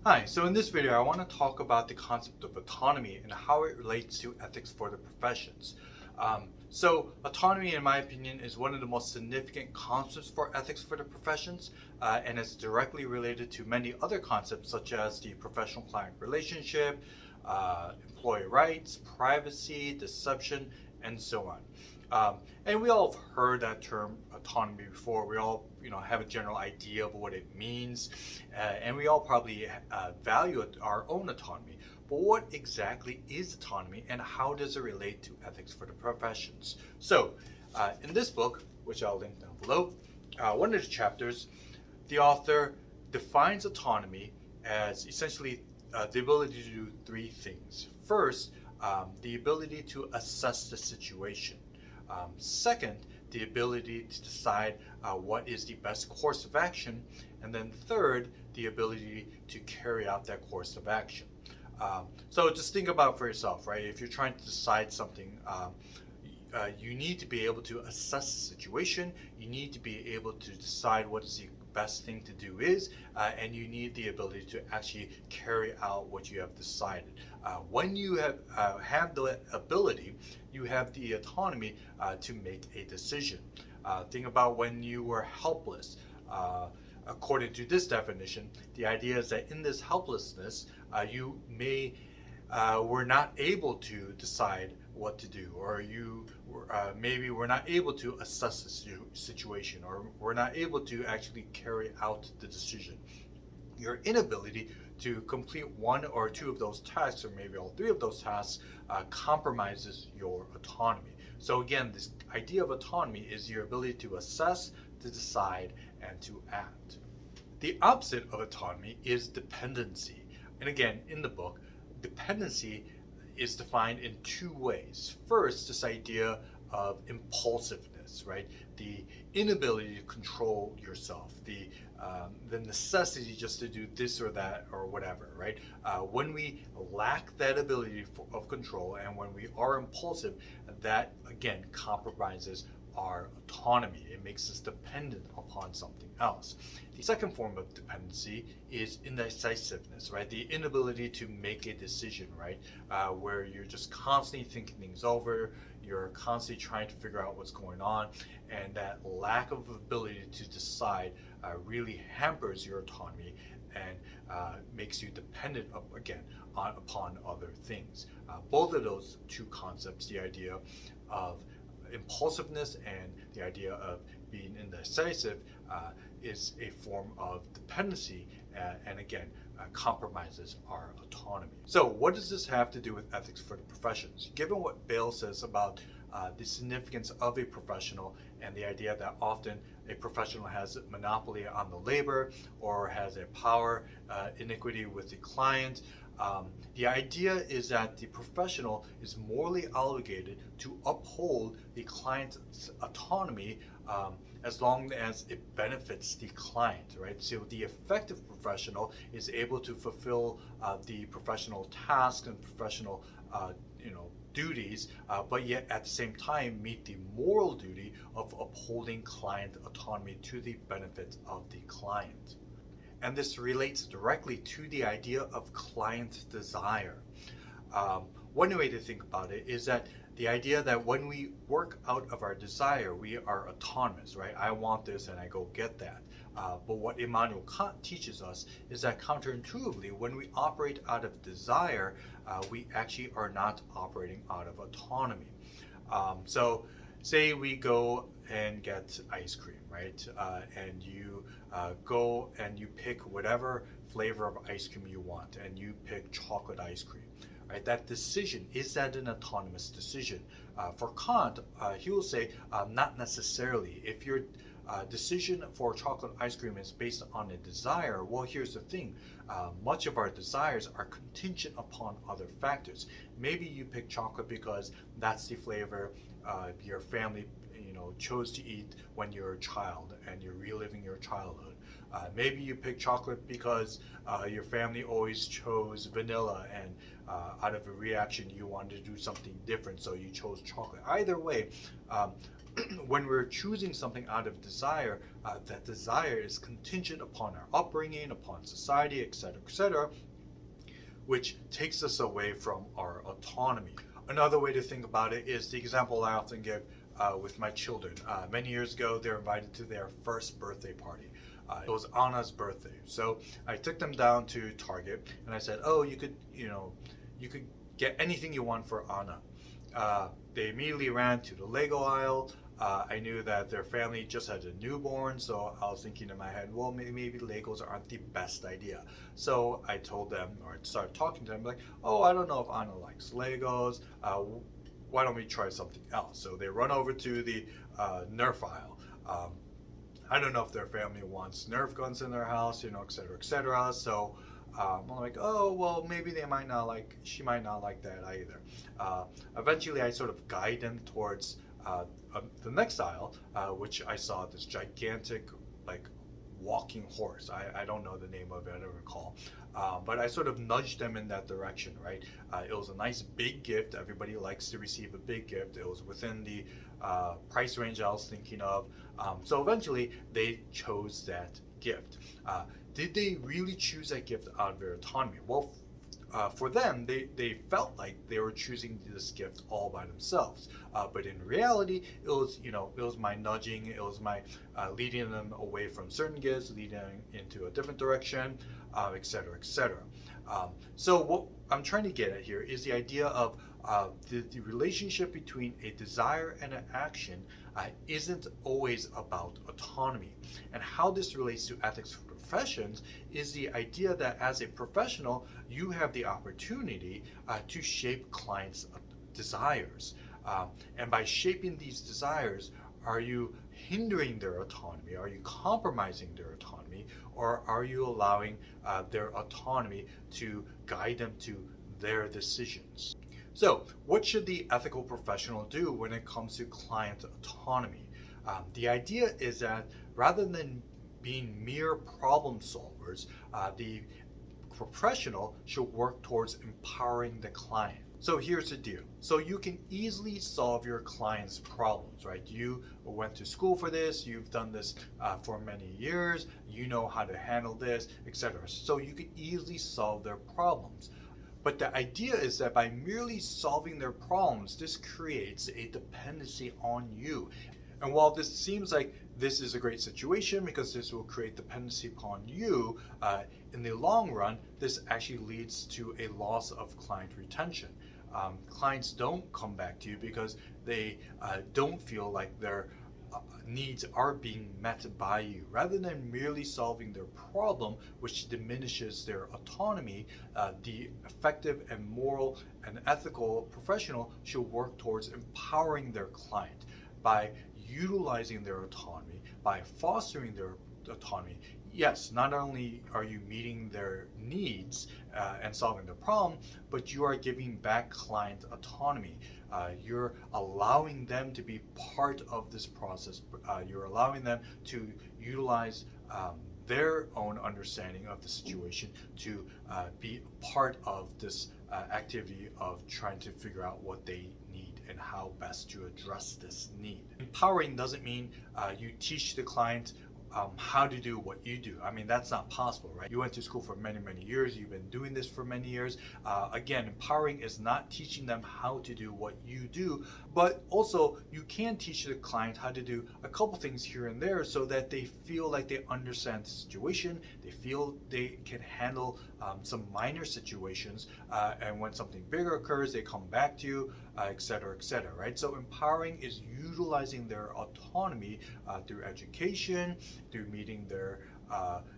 Hi, so in this video I want to talk about the concept of autonomy and how it relates to ethics for the professions. So autonomy, in my opinion, is one of the most significant concepts for ethics for the professions, and it's directly related to many other concepts such as the professional-client relationship, employee rights, privacy, deception, and so on. And we all have heard that term autonomy before. We all, have a general idea of what it means, and we all probably value our own autonomy. But what exactly is autonomy, and how does it relate to ethics for the professions? So, in this book, which I'll link down below, one of the chapters, the author defines autonomy as essentially the ability to do three things. First, the ability to assess the situation. Second, the ability to decide what is the best course of action. And then third, the ability to carry out that course of action. So just think about it for yourself, right? If you're trying to decide something, you need to be able to assess the situation. You need to be able to decide what is the best thing to do is, and you need the ability to actually carry out what you have decided. When you have the ability, you have the autonomy to make a decision. Think about when you were helpless. According to this definition, the idea is that in this helplessness, you may were not able to decide what to do, or you maybe were not able to assess the situation, or were not able to actually carry out the decision. Your inability to complete one or two of those tasks, or maybe all three of those tasks, compromises your autonomy. So again, this idea of autonomy is your ability to assess, to decide, and to act. The opposite of autonomy is dependency. And again, in the book, dependency is defined in two ways. First, this idea of impulsiveness, right? The inability to control yourself, the necessity just to do this or that or whatever, right? When we lack that ability of control, and when we are impulsive, that again compromises our autonomy. It makes us dependent upon something else. The second form of dependency is indecisiveness, right? The inability to make a decision, right? Where you're just constantly thinking things over, you're constantly trying to figure out what's going on, and that lack of ability to decide really hampers your autonomy and makes you dependent upon other things. Both of those two concepts, the idea of impulsiveness and the idea of being indecisive, is a form of dependency, and again compromises our autonomy. So what does this have to do with ethics for the professions? Given what Bale says about the significance of a professional, and the idea that often a professional has a monopoly on the labor, or has a power inequity with the client, the idea is that the professional is morally obligated to uphold the client's autonomy, as long as it benefits the client, right? So the effective professional is able to fulfill the professional tasks and professional, duties, but yet at the same time meet the moral duty of upholding client autonomy to the benefit of the client. And this relates directly to the idea of client desire. One way to think about it is that the idea that when we work out of our desire, we are autonomous, right? I want this and I go get that. But what Immanuel Kant teaches us is that counterintuitively, when we operate out of desire, we actually are not operating out of autonomy. So say we go and get ice cream, right? And you go and you pick whatever flavor of ice cream you want, and you pick chocolate ice cream, right? That decision, is that an autonomous decision? For Kant, he will say not necessarily. If your decision for chocolate ice cream is based on a desire, well, here's the thing. Much of our desires are contingent upon other factors. Maybe you pick chocolate because that's the flavor your family chose to eat when you're a child and you're reliving your childhood. Maybe you pick chocolate because your family always chose vanilla, and out of a reaction you wanted to do something different, so you chose chocolate. Either way, when we're choosing something out of desire, that desire is contingent upon our upbringing, upon society, etc., which takes us away from our autonomy. Another way to think about it is the example I often give with my children. Many years ago, they were invited to their first birthday party. It was Anna's birthday, so I took them down to Target and I said, "Oh, you could get anything you want for Anna." They immediately ran to the Lego aisle. I knew that their family just had a newborn, so I was thinking in my head, well, maybe Legos aren't the best idea. So I told them, or I started talking to them, like, oh, I don't know if Anna likes Legos. Why don't we try something else? So they run over to the Nerf aisle. I don't know if their family wants Nerf guns in their house, etc. So I'm like, oh, well, maybe she might not like that either. Eventually, I sort of guide them towards the next aisle, which I saw this gigantic, like, walking horse. I don't know the name of it, I don't recall. But I sort of nudged them in that direction, right? It was a nice big gift. Everybody likes to receive a big gift. It was within the price range I was thinking of. So eventually, they chose that gift. Did they really choose that gift out of their autonomy? Well, for them, they felt like they were choosing this gift all by themselves. But in reality, it was my nudging, it was my leading them away from certain gifts, leading them into a different direction, etc. So what I'm trying to get at here is the idea of the relationship between a desire and an action isn't always about autonomy. And how this relates to ethics for professions is the idea that as a professional, you have the opportunity to shape clients' desires. And by shaping these desires, are you hindering their autonomy? Are you compromising their autonomy? Or are you allowing their autonomy to guide them to their decisions? So, what should the ethical professional do when it comes to client autonomy? The idea is that rather than being mere problem solvers, the professional should work towards empowering the client. So here's the deal. So you can easily solve your client's problems, right? You went to school for this, you've done this for many years, you know how to handle this, etc. So you can easily solve their problems. But the idea is that by merely solving their problems, this creates a dependency on you. And while this seems like this is a great situation because this will create dependency upon you, in the long run, this actually leads to a loss of client retention. Clients don't come back to you because they don't feel like their needs are being met by you. Rather than merely solving their problem, which diminishes their autonomy, the effective and moral and ethical professional should work towards empowering their client by utilizing their autonomy, by fostering their autonomy. Yes, not only are you meeting their needs and solving the problem, but you are giving back client autonomy. You're allowing them to be part of this process. You're allowing them to utilize their own understanding of the situation to be part of this activity of trying to figure out what they need and how best to address this need. Empowering doesn't mean you teach the client how to do what you do. I mean, that's not possible, right? You went to school for many years. You've been doing this for many years. Again, empowering is not teaching them how to do what you do, but also you can teach the client how to do a couple things here and there so that they feel like they understand the situation. They feel they can handle some minor situations, and when something bigger occurs, they come back to you, etc., right? So empowering is utilizing their autonomy through education, through meeting their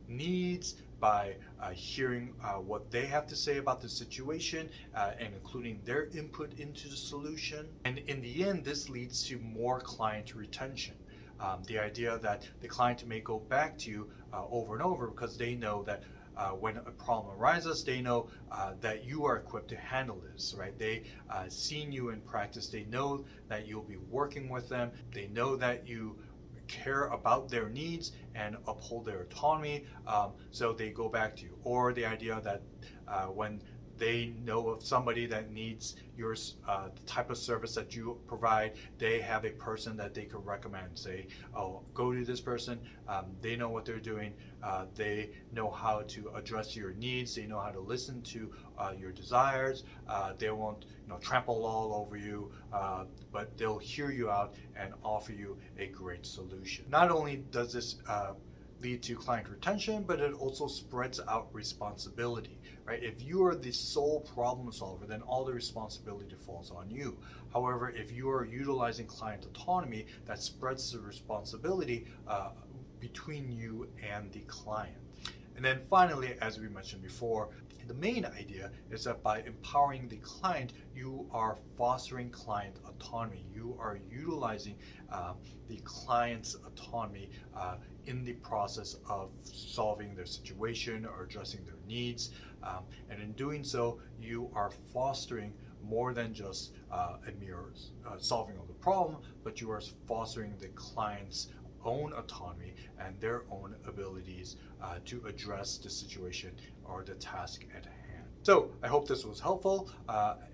needs, by hearing what they have to say about the situation and including their input into the solution. And in the end, this leads to more client retention. The idea that the client may go back to you over and over because they know that when a problem arises, they know that you are equipped to handle this, right? They seen you in practice. They know that you'll be working with them. They know that you care about their needs and uphold their autonomy, so they go back to you. Or the idea that when they know of somebody that needs the type of service that you provide, they have a person that they could recommend. Say, oh, go to this person. They know what they're doing. They know how to address your needs. They know how to listen to your desires. They won't, trample all over you, but they'll hear you out and offer you a great solution. Not only does this lead to client retention, but it also spreads out responsibility, right? If you are the sole problem solver, then all the responsibility falls on you. However, if you are utilizing client autonomy, that spreads the responsibility between you and the client. And then finally, as we mentioned before, the main idea is that by empowering the client, you are fostering client autonomy. You are utilizing the client's autonomy in the process of solving their situation or addressing their needs. And in doing so, you are fostering more than just a mere solving of the problem, but you are fostering the client's own autonomy and their own abilities to address the situation or the task at hand. So I hope this was helpful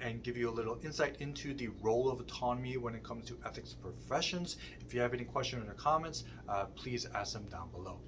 and give you a little insight into the role of autonomy when it comes to ethics professions. If you have any questions or comments, please ask them down below.